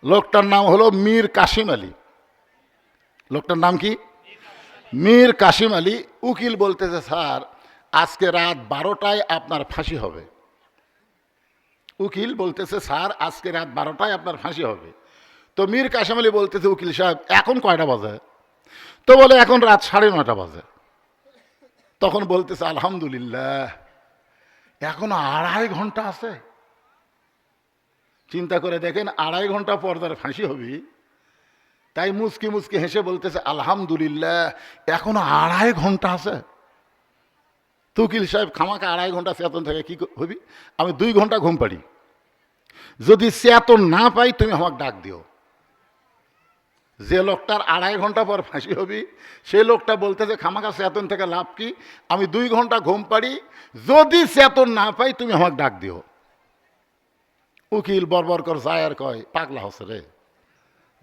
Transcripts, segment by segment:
লোকটার নাম হলো মীর কাসিম আলী। লোকটার নাম কি? মীর কাসিম আলী। উকিল বলতেছে, স্যার আজকে রাত 12টায় আপনার ফাঁসি হবে। উকিল বলতেছে, স্যার আজকে রাত 12টায় আপনার ফাঁসি হবে। তো মীর কাসিম আলী বলতেছে, উকিল সাহেব এখন কয়টা বাজে? তো বলে এখন রাত 9:30 বাজে। তখন বলতেছে, আলহামদুলিল্লাহ এখনো 2.5 ঘন্টা আছে। চিন্তা করে দেখেন, 2.5 ঘন্টা পর তার ফাঁসি হবে। তাই মুচকি মুচকি হেসে বলতেছে, আলহামদুলিল্লাহ এখনো 2.5 ঘন্টা আছে। তো উকিল সাহেব খামাকে 2.5 ঘন্টা চেতন থেকে কি হবি? আমি 2 ঘন্টা ঘুম পাড়ি, যদি চেতন না পাই তুমি আমাকে ডাক দিও। যে লোকটার 2.5 ঘন্টা পর ফাঁসি হবি সেই লোকটা বলতেছে, খামাকা চেতন থেকে লাভ কি? আমি 2 ঘন্টা ঘুম পাড়ি, যদি চেতন না পাই তুমি আমাকে ডাক দিও। উকিল বরবর কর যায় আর কয়, পাগলা হচ্ছে রে,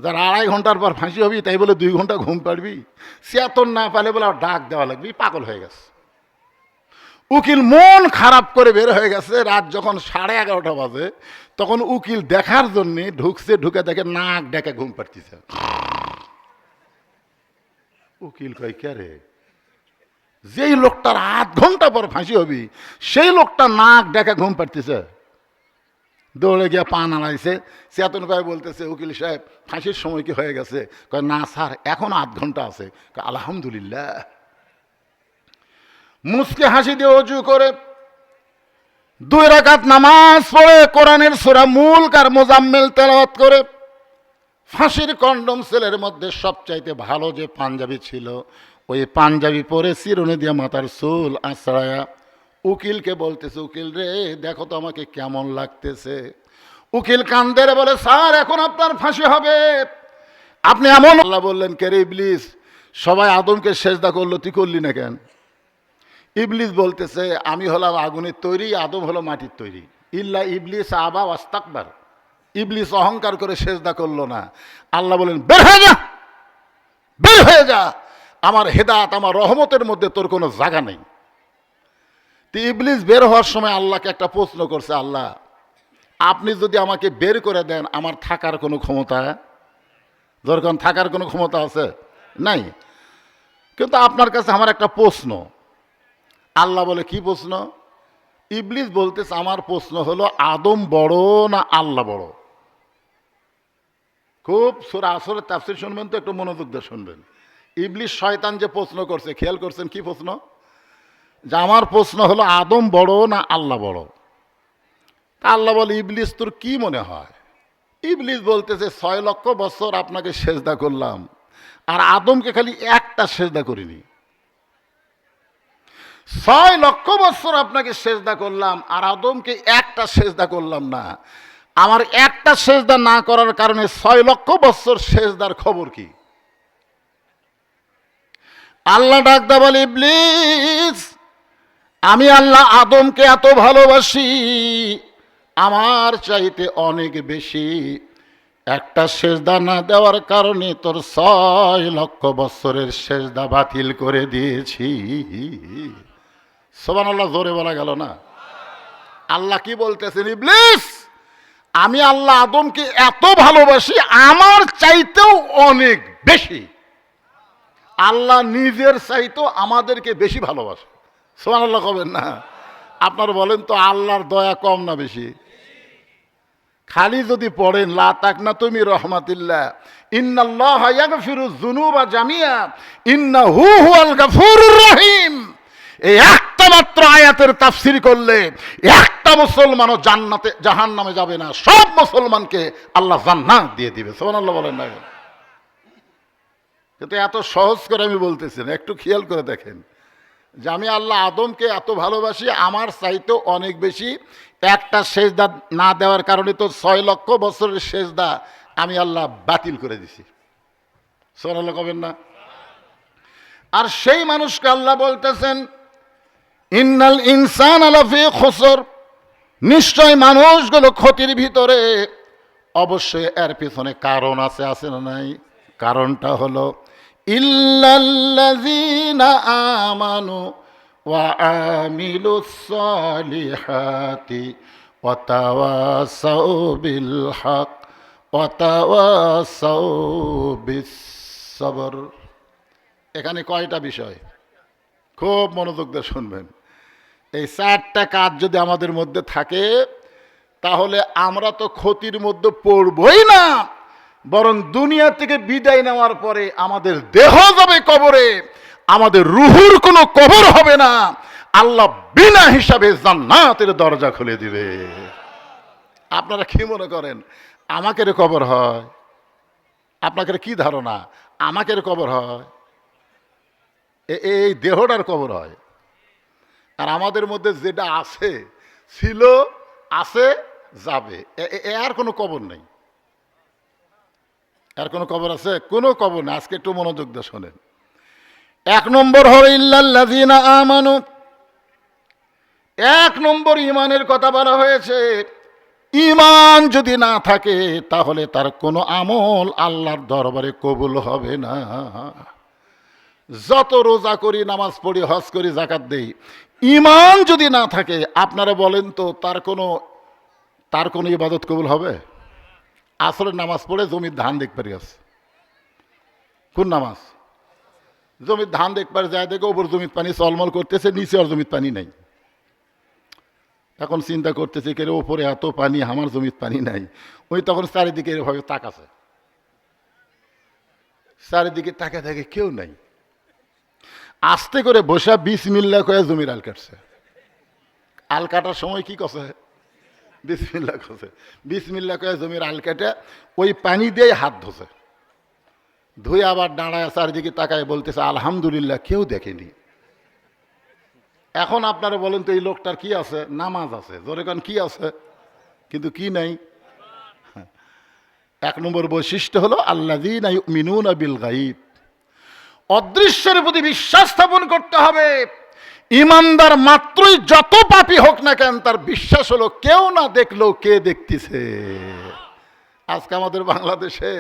যার 2.5 ঘন্টার পর ফাঁসি হবি তাই বলে 2 ঘন্টা ঘুম পাড়বি, চেতন না পালে বলে ডাক দেওয়া লাগবে, পাগল হয়ে গেছে। উকিল মন খারাপ করে বের হয়ে গেছে। রাত যখন 11:30 বাজে তখন উকিল দেখার জন্যে ঢুকছে, ঢুকে দেখে নাক ডেকে ঘুম পাড়তেছে। উকিল কয়, কে রে? যেই লোকটার 8 ঘন্টা পর ফাঁসি হবি সেই লোকটা নাক ডেকে ঘুম পাড়তেছে। দৌড়ে গিয়ে পা নাড়াইছে, চেতন কয় বলতেছে, উকিল সাহেব ফাঁসির সময় কি হয়ে গেছে? কয় না স্যার এখনো 8 ঘন্টা আছে। আলহামদুলিল্লাহ। মুচকে হাসি দিয়ে অজু করে 2 রাকাত নামাজ পড়ে কোরআনের সূরা মুলক আর মুজাম্মিল তেলাওয়াত করে ফাঁসির কন্ডম সেলের মধ্যে সবচাইতে ভালো যে পাঞ্জাবি ছিল ওই পাঞ্জাবি পরে চিরুনি দিয়ে মাথার চুল আঁচড়ায়া উকিলকে বলতেছে, উকিল রে দেখো তো আমাকে কেমন লাগতেছে। উকিল কান্দে বলে, স্যার এখন আপনার ফাঁসি হবে। আপনি এমন। আল্লাহ বললেন, কে রে ইবলিস, সবাই আদমকে সেজদা করলো, তুই করলি না কেন? ইবলিস বলতেছে, আমি হলাম আগুনের তৈরি, আদম হলো মাটির তৈরি। ইল্লা ইবলিস আবা ওয়াস্তাকবার। ইবলিস অহংকার করে সেজদা করলো না। আল্লাহ বলেন, বের হয়ে যা, বের হয়ে যা, আমার হেদায়েত আমার রহমতের মধ্যে তোর কোনো জায়গা নেই। তো ইবলিস বের হওয়ার সময় আল্লাহকে একটা প্রশ্ন করছে, আল্লাহ আপনি যদি আমাকে বের করে দেন আমার থাকার কোনো ক্ষমতা, যখন থাকার কোনো ক্ষমতা আছে নাই, কিন্তু আপনার কাছে আমার একটা প্রশ্ন। আল্লাহ বলে, কি প্রশ্ন? ইবলিস বলতেছে, আমার প্রশ্ন হলো আদম বড় না আল্লাহ বড়? খুব সূরা আসরের তাফসীর শুনবেন তো, একটু মনোযোগ দিয়ে শুনবেন। ইবলিস শয়তান যে প্রশ্ন করছে, খেয়াল করছেন কি প্রশ্ন? যে আমার প্রশ্ন হলো আদম বড় না আল্লাহ বড়? তা আল্লাহ বলে, ইবলিস তোর কি মনে হয়? ইবলিস বলতেছে, 6 লক্ষ বছর আপনাকে সেজদা করলাম আর আদমকে খালি একটা সেজদা করিনি। 6 লক্ষ বছর আপনাকে সেজদা করলাম আর আদমকে একটা সেজদা করলাম না। আমার একটা সেজদা না করার কারণে 6 লক্ষ বছর সেজদার খবর কি? আল্লাহ ডাকদা বলে, ইবলিস আমি আল্লাহ আদমকে এত ভালোবাসি, আমার চাইতে অনেক বেশি। একটা সেজদা না দেওয়ার কারণে তোর 6 লক্ষ বছরের সেজদা বাতিল করে দিয়েছি। সুবহানাল্লাহ, জোরে বলা গেল না? আল্লাহ কি বলতেছেন, ইবলিস আমি আল্লাহ আদমকে এত ভালোবাসি, আমার চাইতেও অনেক বেশি। আল্লাহ নিজের চাইতেও আমাদেরকে বেশি ভালোবাসে। সুবহানাল্লাহ কবেন না? আপনার বলেন তো, আল্লাহর দয়া কম না বেশি? খালি যদি পড়েন লা তাকনাতু মির রাহমাতিল্লাহ ইন্নাল্লাহা ইয়াগফিরুয যুনুবা জামিআ ইন্নাহু হুয়াল গাফুরুর রহিম, এই একটা মাত্র আয়াতের তাফসীর করলে একটা মুসলমানও জান্নাতে জাহান্নামে যাবে না, সব মুসলমানকে আল্লাহ জান্নাত দিয়ে দিবে। সুবহানাল্লাহ বলেন না? কিন্তু এত সহজ করে আমি বলতেছি না, একটু খেয়াল করে দেখেন যে আমি আল্লাহ আদমকে এত ভালোবাসি, আমার চাইতেও অনেক বেশি। একটা সেজদা না দেওয়ার কারণে তো 6 লক্ষ বছরের সেজদা আমি আল্লাহ বাতিল করে দিছি। সুবহানাল্লাহ কবেন না? আর সেই মানুষকে আল্লাহ বলতেছেন, ইন্নাল ইনসানা লাফি খুসর, নিশ্চয় মানুষগুলো ক্ষতির ভিতরে। অবশ্যই এর পিছনে কারণ আছে, আছে না নাই? কারণটা হলো ইল্লাল্লাযীনা আমানু ওয়া আমিলুস সালিহাতি ওয়া তাওয়াসাউ বিল হক ওয়াতাওয়াসাউ বিস-সবর। এখানে কয়টা বিষয়? খুব মনোযোগ দিয়ে শুনবেন। এই চারটা কাজ যদি আমাদের মধ্যে থাকে তাহলে আমরা তো ক্ষতির মধ্যে পড়বই না, বরং দুনিয়া থেকে বিদায় নেওয়ার পরে আমাদের দেহ যাবে কবরে, আমাদের রুহুর কোনো কবর হবে না। আল্লাহ বিনা হিসাবে জান্নাতের দরজা খুলে দিবে। আপনারা কি মনে করেন আমাকে কবর হয়? আপনাদের কি ধারণা আমাকে কবর হয়? এই দেহটার কবর হয়। আর আমাদের মধ্যে যেটা আছে, ছিল, আছে, যাবে, এর কোনো কবর নেই। এর কোনো কবর আছে? কোনো কবর নেই। আজকে একটু মনোযোগ দিয়ে শোনেন। এক নম্বর হলো ইল্লাল্লাযীনা আমানু। এক নম্বর ইমানের কথা বলা হয়েছে। ইমান যদি না থাকে তাহলে তার কোনো আমল আল্লাহর দরবারে কবুল হবে না। যত রোজা করি, নামাজ পড়ি, হজ করি, যাকাত দেই, ইমান যদি না থাকে আপনারা বলেন তো তার কোনো ইবাদত কবুল হবে? আসলে নামাজ পড়ে জমির ধান দেখতে পারি আছে। কোন নামাজ? জমির ধান দেখতে পারে যায়, দেখে ওপর জমির পানি চলমল করতেছে, নিচে আর জমির পানি নাই। এখন চিন্তা করতেছে কে ওপরে এত পানি, আমার জমির পানি নাই। ওই তখন চারিদিকে এভাবে তাকাছে, চারিদিকে তাকে থাকে কেউ নাই। আস্তে করে বসা বিসমিল্লাহ কয়ে জমির আল কাটছে। আল কাটার সময় কি কছে? বিসমিল্লাহ কছে। বিসমিল্লাহ কয়ে জমির আল কাটে ওই পানি দিয়ে হাত ধোছে, ধুয়ে আবার দাঁড়ায় চারিদিকে তাকায় বলতেছে আলহামদুলিল্লাহ, কেউ দেখেনি। এখন আপনারা বলেন তো এই লোকটার কি আছে? নামাজ আছে, জোরে কান কি আছে, কিন্তু কি নাই? এক নম্বর বৈশিষ্ট্য হলো আল্লাযীনা ইউমিনুনা বিল গায়ব। অদৃশ্যের প্রতি বিশ্বাস স্থাপন করতে হবে। ইমানদার মাত্রই যত পাপী হোক না কেন তার বিশ্বাস হলো কেউ না দেখলেও কে দেখতেছে। আজকে আমাদের বাংলাদেশে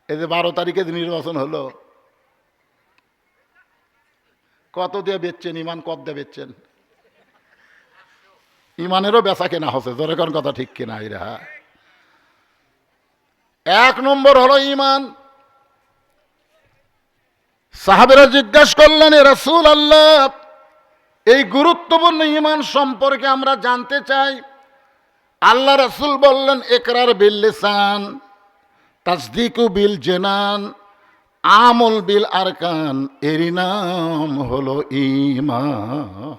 এই যে 12 তারিখে নির্বাচন হলো, কত দিয়ে বেচছেন ইমান? কত দিয়ে বেচছেন? ইমানেরও বেচা কেনা হচ্ছে, জোরে কোন কথা ঠিক কিনা? এরা এক নম্বর হলো ইমান। সাহাবেরা জিজ্ঞাসা করলেন, এ রাসূলুল্লাহ, এই গুরুত্বপূর্ণ ইমান সম্পর্কে আমরা জানতে চাই। আল্লাহ রাসূল বললেন, ইকরার বিল লিসান, তাসদীকু বিল জানান, আমল বিল আরকান, এরই নাম হলো ঈমান।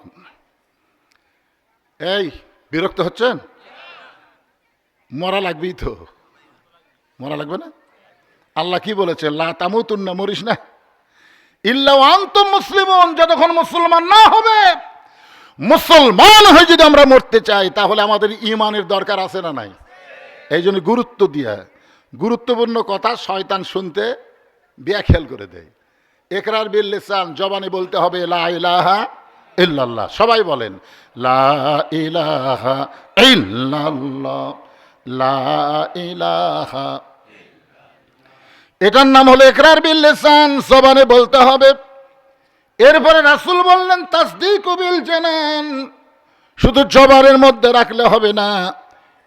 এই বিরক্ত হচ্ছেন? মরা লাগবেই তো, মরা লাগবে না? আল্লাহ কি বলেছে? লা তামুতুন্না, মরিস না, ইল্লা ওয়া আনতুম মুসলিমুন, যতক্ষণ মুসলমান না হবে। মুসলমান হয়ে যদি আমরা মরতে চাই তাহলে আমাদের ঈমানের দরকার আছে না নাই? এই জন্য গুরুত্ব দিয়ে গুরুত্বপূর্ণ কথা শয়তান শুনতে ব্যাখ্যাল করে দেয়। ইকরার বিল লিসান, জবানে বলতে হবে লা ইলাহা ইল্লাল্লাহ। সবাই বলেন লা ইলাহা ইল্লাল্লাহ, লা ইলাহা। এটার নাম হলো ইকরার বিল লিসান, জবানে বলতে হবে। এরপরে রাসূল বললেন তাসদীকু বিল জানান, শুধু জবানের মধ্যে রাখলে হবে না,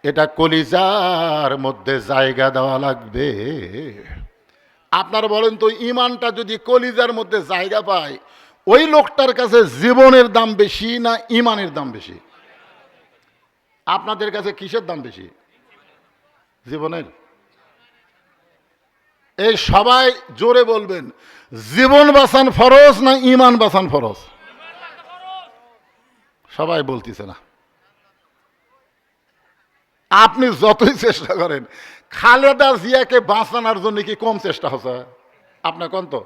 এটা কলিজার মধ্যে জায়গা দেওয়া লাগবে। আপনারা বলেন তো ইমানটা যদি কলিজার মধ্যে জায়গা পায় ওই লোকটার কাছে জীবনের দাম বেশি না ইমানের দাম বেশি? আপনাদের কাছে কিসের দাম বেশি? জীবনের? এই সবাই জোরে বলবেন, জীবন বাঁচান ফরজ না ইমান বাঁচান ফরজ? সবাই বলতেছে না। আপনি যতই চেষ্টা করেন, খালেদা জিয়াকে বাঁচানোর জন্য কি কম চেষ্টা হচ্ছে? আপনার কোন তো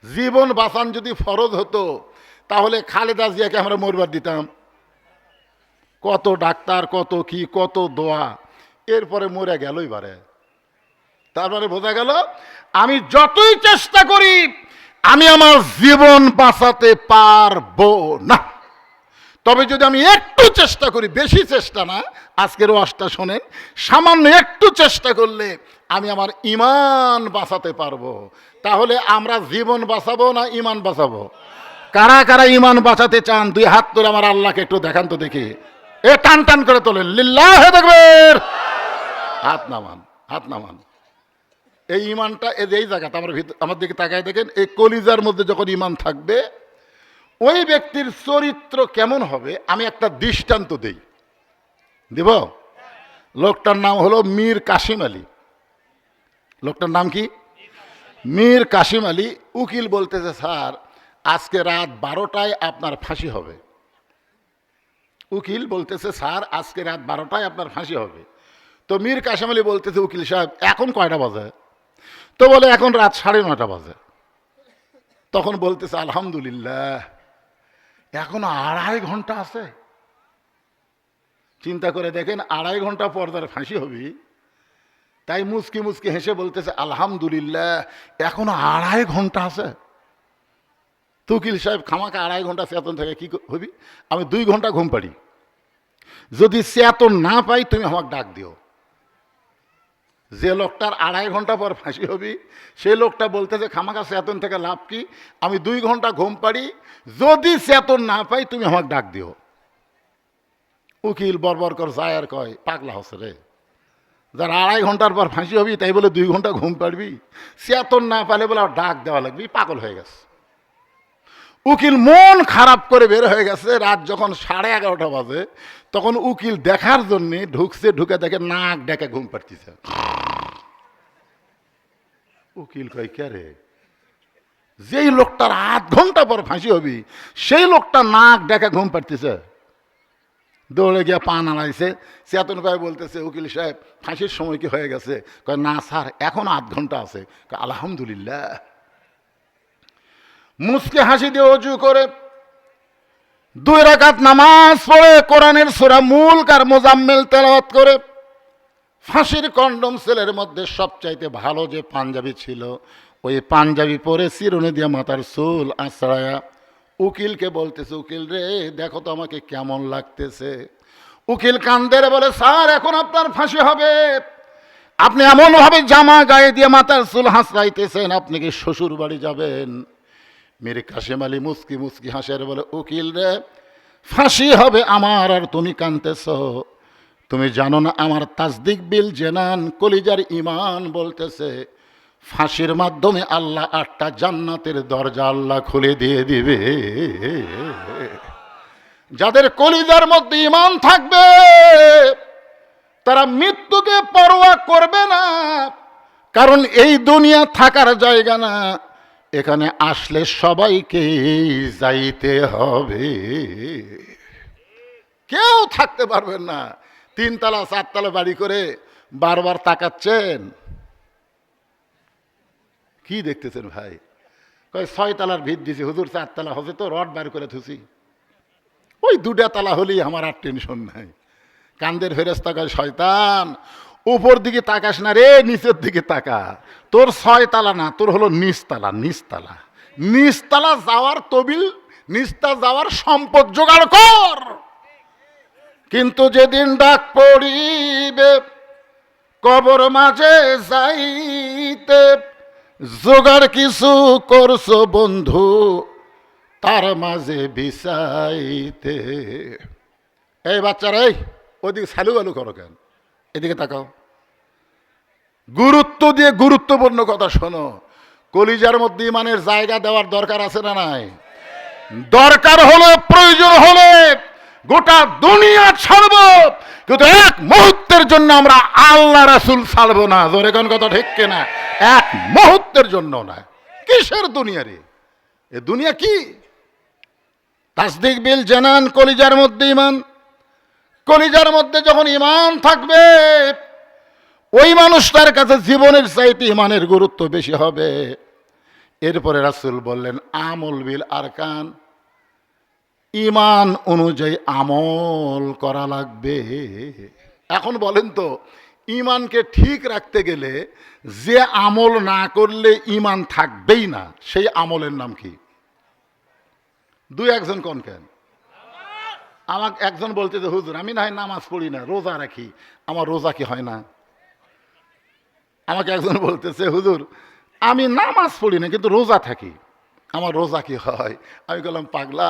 জীবন বাঁচান যদি ফরজ হতো তাহলে খালেদা জিয়াকে আমরা মরবার দিতাম। কত ডাক্তার, কত কি, কত দোয়া, এরপরে মরে গেলই বারে। তারপরে বোঝা গেল আমি যতই চেষ্টা করি আমি আমার জীবন বাঁচাতে পারবো না। তবে যদি আমি একটু চেষ্টা করি, বেশি চেষ্টা না, আজকের ওয়াজটা শোনেন, সামান্য একটু চেষ্টা করলে আমি আমার ঈমান বাঁচাতে পারবো। তাহলে আমরা জীবন বাঁচাবো না ঈমান বাঁচাবো? কারা কারা ঈমান বাঁচাতে চান দুই হাত তুলে আমার আল্লাহকে একটু দেখান তো দেখি। এ টান টান করে তোলেন, লিল্লাহে তাকবীর। হাত নামান, হাত নামান। এই ইমানটা এই জায়গাটা আমার দিকে তাকায় দেখেন, এই কলিজার মধ্যে যখন ইমান থাকবে ওই ব্যক্তির চরিত্র কেমন হবে আমি একটা দৃষ্টান্ত দেই, দিব। লোকটার নাম হলো মীর কাসিম আলী। লোকটার নাম কি? মীর কাসিম আলী। উকিল বলতেছে, স্যার আজকে রাত 12টায় আপনার ফাঁসি হবে। উকিল বলতেছে, স্যার আজকে রাত 12টায় আপনার ফাঁসি হবে। তো মীর কাসিম আলী বলতেছে, উকিল সাহেব এখন কয়টা বাজে? তো বলে এখন রাত 9:30 বাজে। তখন বলতেছে, আলহামদুলিল্লাহ এখনো 2.5 ঘন্টা আছে। চিন্তা করে দেখেন, 2.5 ঘন্টা পর তার ফাঁসি হবে। তাই মুচকি মুচকি হেসে বলতেছে, আলহামদুলিল্লাহ এখনো 2.5 ঘন্টা আছে। তো উকিল সাহেব খামাকা 2.5 ঘন্টা চেতন থেকে কি হবি? আমি 2 ঘন্টা ঘুম পাড়ি, যদি চেতন না পাই তুমি আমাকে ডাক দিও। যে লোকটার 2.5 ঘন্টা পর ফাঁসি হবি সেই লোকটা বলতেছে, খামাকা চেতন থেকে লাভ কি? আমি 2 ঘন্টা ঘুম পাড়ি, যদি চেতন না পাই তুমি আমাকে ডাক দিও। উকিল বরবর কর যায় আর কয়, পাগলা হচ্ছে রে, যার 2.5 ঘন্টার পর ফাঁসি হবি তাই বলে 2 ঘন্টা ঘুম পাড়বি, চেতন না পালে বলে ডাক দেওয়া লাগবে, পাগল হয়ে গেছে। উকিল মন খারাপ করে বের হয়ে গেছে। রাত যখন 11:30 বাজে তখন উকিল দেখার জন্যে ঢুকছে, ঢুকে দেখে নাক ডেকে ঘুম পাড়তেছে। উকিল কয়, কে রে? যেই লোকটার 8 ঘন্টা পর ফাঁসি হবি সেই লোকটা নাক ডেকে ঘুম পাড়তেছে। দৌড়ে গিয়ে পা নাড়াইছে, চেতন কয় বলতেছে, উকিল সাহেব ফাঁসির সময় কি হয়ে গেছে? কয় না স্যার এখন 8 ঘন্টা আছে। আলহামদুলিল্লাহ। মুচকে হাসি দিয়ে অজু করে 2 রাকাত নামাজ পড়ে কোরআনের সূরা মুলক আর মুজাম্মিল তেলাওয়াত করে ফাঁসির কন্ডম সেলের মধ্যে সবচাইতে ভালো যে পাঞ্জাবি ছিল ওই পাঞ্জাবি পরে চিরুনি দিয়ে মাথার চুল আঁচড়ায়া উকিলকে বলতেছে, উকিল রে দেখো তো আমাকে কেমন লাগতেছে। উকিল কান্দের বলে, স্যার এখন আপনার ফাঁসি হবে। আপনি এমন ভাবে জামা গায়ে দিয়ে মাথার চুল হাঁচড়াইতেছেন, আপনি কি শ্বশুর বাড়ি যাবেন? মীর কাসিম আলী মুচকি মুচকি হাসের বলে, উকিল রে ফাঁসি হবে আমার আর তুমি কাঁদতেছ? তুমি জানো না আমার তাসদিক বিল জেনান কলিজার ইমান বলতেছে ফাঁসির মাধ্যমে আল্লাহ 8টা জান্নাতের দরজা আল্লাহ খুলে দিয়ে দিবে। যাদের কলিজার মধ্যে ইমান থাকবে তারা মৃত্যুকে পরোয়া করবে না, কারণ এই দুনিয়া থাকার জায়গা না, এখানে আসলে সবাইকে যাইতে হবে, কেউ থাকতে পারবেন না। 3 তলা 4 তলা বাড়ি করে বারবার তাকাচ্ছেন, কি দেখতেছেন ভাই? কয় 6 তলার ভিত দিছি হুজুর, 4 তলা হচ্ছে তো রড বার করে থুছি, ওই 2টা তলা হলেই আমার আর টেনশন নাই। কান্দের ফেরেশতা কয়, শয়তান উপর দিকে তাকাস না রে, নিচের দিকে তাকা। তোর 6 তলা না, তোর হলো নিচতলা। নিচতলা নিচতলা যাওয়ার তবিল, নিচতলা যাওয়ার সম্পদ জোগাড় কর। কিন্তু যেদিন ডাক পড়িবে কবর মাঝে যাইতে, জোগাড় কিছু করছো বন্ধু তার মাঝে বিছাইতে। এই বাচ্চারা, এই ওদিকে সালু আলু করো কেন? এদিকে তাকাও, গুরুত্ব দিয়ে গুরুত্বপূর্ণ কথা শোনো। কলিজার মধ্যে ইমানের জায়গা দেওয়ার দরকার আছে না নাই? দরকার হলে প্রয়োজন হলে গোটা দুনিয়া ছাড়ব, কিন্তু 1 মুহূর্তের জন্য আমরা আল্লাহ রাসূল ছাড়ব না। জোরে কোন কথা ঠিক কিনা? 1 মুহূর্তের জন্য না। কিসের দুনিয়া রে? এ দুনিয়া কি? তাসদিক বিল জানান কলিজার মধ্যে ইমান। কলিজার মধ্যে যখন ইমান থাকবে ওই মানুষটার কাছে জীবনের চাইতে ইমানের গুরুত্ব বেশি হবে। এরপরে রাসূল বললেন, আমল বিল আরকান, ইমান অনুযায়ী আমল করা লাগবে। এখন বলেন তো, ইমানকে ঠিক রাখতে গেলে যে আমল না করলে ইমান থাকবেই না, সেই আমলের নাম কি? 2-1 জন কোন কেন? আমাকে একজন বলতে যে হুজুর আমি না হয় নামাজ পড়ি না, রোজা রাখি, আমার রোজা কি হয় না? আমাকে একজন বলতেছে, হুজুর আমি নামাজ পড়ি না কিন্তু রোজা থাকি, আমার রোজা কি হয়? আমি বললাম, পাগলা,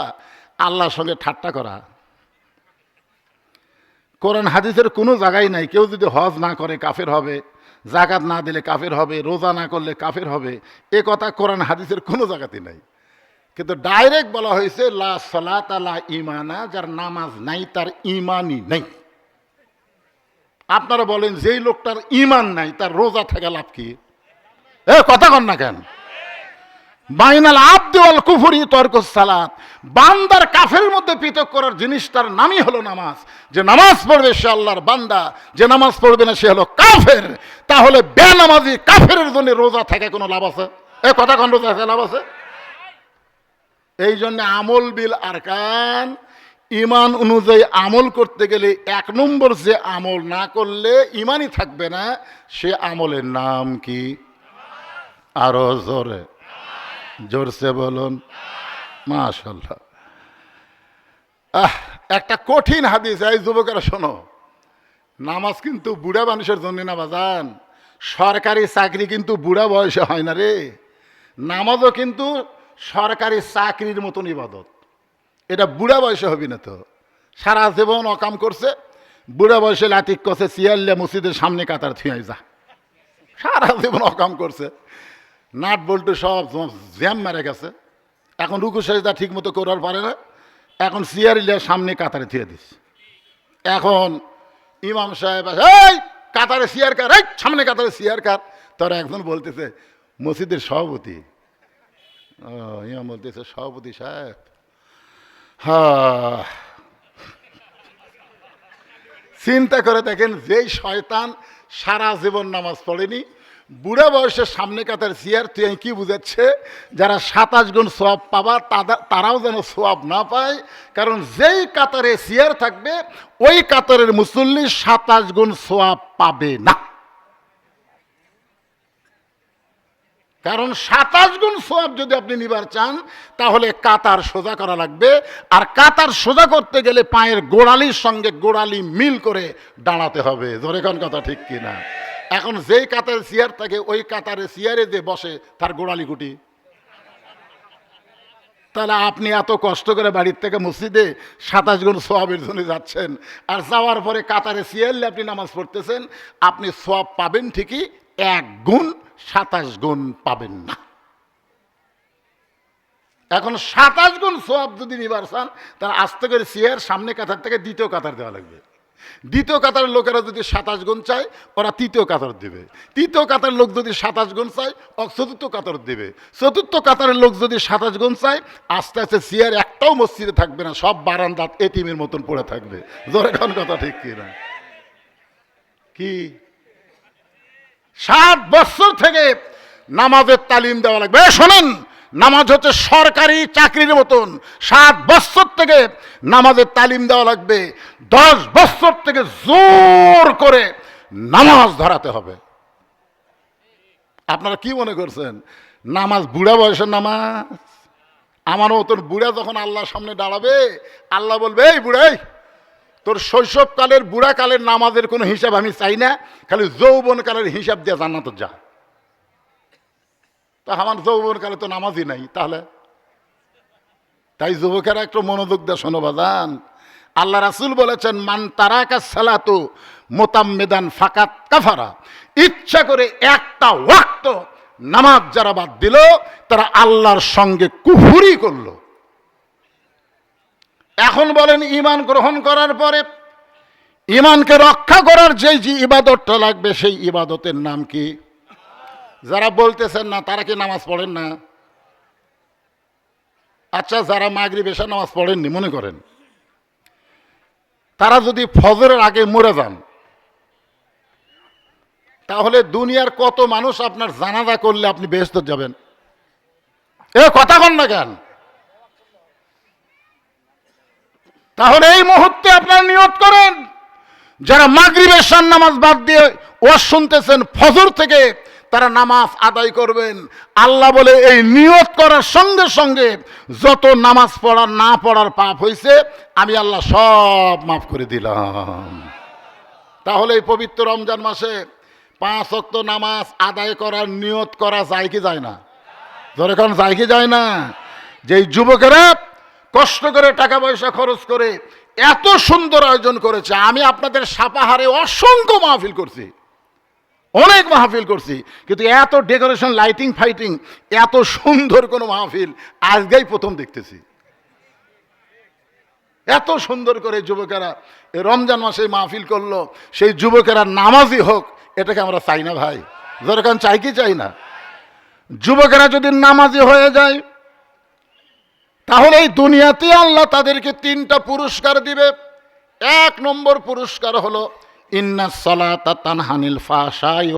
আল্লাহর সঙ্গে ঠাট্টা করা। কোরআন হাদিসের কোনো জায়গায় নাই কেউ যদি হজ না করে কাফের হবে, জাকাত না দিলে কাফের হবে, রোজা না করলে কাফের হবে, এ কথা কোরআন হাদিসের কোনো জায়গাতে নাই। কিন্তু ডাইরেক্ট বলা হয়েছে লা সালাতা লা ঈমানা, যার নামাজ নাই তার ঈমানই নেই। আপনারা বলেন যেই লোকটার ঈমান নাই তার রোজা থেকে লাভ কি? এ কথা কন না কেন? বাইনাল আবদি ওয়াল কুফরি তরকুস সালাত, বান্দার কাফের মধ্যে পৃথক করার জিনিসটার নামই হলো নামাজ। যে নামাজ পড়বে সে আল্লাহর বান্দা, যে নামাজ পড়বে না সে হলো কাফের। তাহলে বেনামাজি কাফেরের জন্য রোজা থেকে কোনো লাভ আছে? এ কথা কন, রোজা থেকে লাভ আছে? এই জন্য আমল বিল আরকান, ইমান অনুযায়ী আমল করতে গেলে 1 নম্বর যে আমল না করলে ইমানই থাকবে না, সে আমলের নাম কি? আরো জোরে জোরসে বলুন মাশাআল্লাহ। একটা কঠিন হাদিস, এই যুবকেরা শোনো, নামাজ কিন্তু বুড়া মানুষের জন্য না বাজান। সরকারি চাকরি কিন্তু বুড়া বয়সে হয় না রে। নামাজও কিন্তু সরকারি চাকরির মতন ইবাদত। এটা বুড়া বয়সে হবি না তো। সারা জীবন অকাম করছে, বুড়া বয়সে লাতিক করছে, সিয়াল্লা মসজিদের সামনে কাতার থুয়ে যা। সারা জীবন অকাম করছে, নাট বল্টু সব জ্যাম মারে গেছে, এখন রুকু সেজদা ঠিক মতো করার পারে না, এখন সিয়ারিলিয়ার সামনে কাতারে থুয়ে দিস। এখন ইমাম সাহেব এই কাতারে সিয়ার কার, এই সামনে কাতারে সিয়ার কার। তোরা একজন বলতেছে মসজিদের সভাপতি, ইমাম বলতেছে সভাপতি সাহেব, হ্যাঁ। চিন্তা করে দেখেন, যেই শয়তান সারা জীবন নামাজ পড়েনি, বুড়া বয়সের সামনে কাতার সিয়ার, তুই কি বুঝাচ্ছে? যারা 27 গুণ সোয়াব পাবা তারাও যেন সোয়াব না পায়। কারণ যেই কাতারে সিয়ার থাকবে ওই কাতারের মুসল্লি 27 গুণ সোয়াব পাবে না। কারণ 27 গুণ সোয়াব যদি আপনি নিবার চান তাহলে কাতার সোজা করা লাগবে। আর কাতার সোজা করতে গেলে পায়ের গোড়ালির সঙ্গে গোড়ালি মিল করে দাঁড়াতে হবে। জোরে কোন কথা ঠিক কিনা? এখন যেই কাতারে চেয়ার থাকে ওই কাতারে চেয়ারে যে বসে তার গোড়ালি গুটি। তাহলে আপনি এত কষ্ট করে বাড়ির থেকে মসজিদে 27 গুণ সোয়াবের জন্য যাচ্ছেন, আর যাওয়ার পরে কাতারে চেয়ারলে আপনি নামাজ পড়তেছেন, আপনি সোয়াব পাবেন ঠিকই, 1 গুণ 27 গুণ পাবেন না। এখন 27 গুণ সোয়াব যদি নিবার চান তাহলে আস্তে করে চেয়ার সামনে কাতার থেকে দ্বিতীয় কাতার দেওয়া লাগবে। দ্বিতীয় কাতারের লোকেরা যদি 27 গুণ চায় ওরা তৃতীয় কাতার দেবে। তৃতীয় কাতারের লোক যদি 27 গুণ চায় ও চতুর্থ কাতার দেবে। চতুর্থ কাতারের লোক যদি 27 গুণ চায়, আস্তে আস্তে চেয়ার একটাও মসজিদে থাকবে না, সব বারান্দাত এতিমের মতন পড়ে থাকবে। জোরে কোন কথা ঠিক কিনা? কি 7 বছর থেকে নামাজের তালিম দেওয়া লাগবে। শোনেন, নামাজ হচ্ছে সরকারি চাকরির মতন। 7 বছর থেকে নামাজের তালিম দেওয়া লাগবে। 10 বছর থেকে জোর করে নামাজ ধরাতে হবে। আপনারা কি মনে করছেন নামাজ বুড়া বয়সের নামাজ? আমার মতন বুড়া যখন আল্লাহর সামনে দাঁড়াবে, আল্লাহ বলবে, এই বুড়াই, তোর শৈশবকালের বুড়াকালের নামাজের কোনো হিসাব আমি চাই না, খালি যৌবনকালের হিসাব দিয়ে জান্নাতে যা। তা আমার যৌবনকালে তো নামাজই নাই। তাহলে তাই যুবকেরা একটু মনোযোগ দিয়ে শোনো বাজান। আল্লাহ রাসূল বলেছেন, মান তারাকা সালাতু মুতাম্মিদান ফাকাত কাফারা। ইচ্ছা করে একটা ওয়াক্ত নামাজ যারা বাদ দিল তারা আল্লাহর সঙ্গে কুফরি করলো। এখন বলেন, ঈমান গ্রহণ করার পরে ঈমানকে রক্ষা করার যে ইবাদতটা লাগবে সেই ইবাদতের নাম কি? যারা বলতেছেন না তারা কি নামাজ পড়েন না? আচ্ছা, যারা মাগরিব এশা নামাজ পড়েননি মনে করেন, তারা যদি ফজরের আগে মরে যান তাহলে দুনিয়ার কত মানুষ আপনার জানাজা করলে আপনি বেহেশত যাবেন? এ কথা বল না কেন? তাহলে এই মুহূর্তে আপনারা নিয়ত করেন, যারা মাগরিব এশার নামাজ বাদ দিয়ে ওয়াজ শুনতেছেন ফজর থেকে, তারা নামাজ আদায় করবেন। আল্লাহ বলে এই নিয়ত করার সঙ্গে সঙ্গে যত নামাজ পড়ার না পড়ার পাপ হয়েছে আমি আল্লাহ সব মাফ করে দিলাম। তাহলে এই পবিত্র রমজান মাসে 5 ওয়াক্ত নামাজ আদায় করার নিয়ত করা যায় কি যায় না? ধরে কোন যায় কি যায় না? যেই যুবকেরা কষ্ট করে টাকা পয়সা খরচ করে এত সুন্দর আয়োজন করেছে। আমি আপনাদের সাপাহারে অসংখ্য মাহফিল করছি, অনেক মাহফিল করছি, কিন্তু এত ডেকোরেশন, লাইটিং ফাইটিং, এত সুন্দর কোনো মাহফিল আজকেই প্রথম দেখতেছি। এত সুন্দর করে যুবকেরা রমজান মাসে মাহফিল করলো, সেই যুবকেরা নামাজি হোক, এটাকে আমরা চাই না ভাই? দরকার চাই কি চাই না? যুবকেরা যদি নামাজি হয়ে যায় তাহলে এই দুনিয়াতে আল্লাহ তাদেরকে 3টা পুরস্কার দিবে। 1 নম্বর পুরস্কার হলো ইন্নাস সালাতা তানহা আনিল ফাহশাই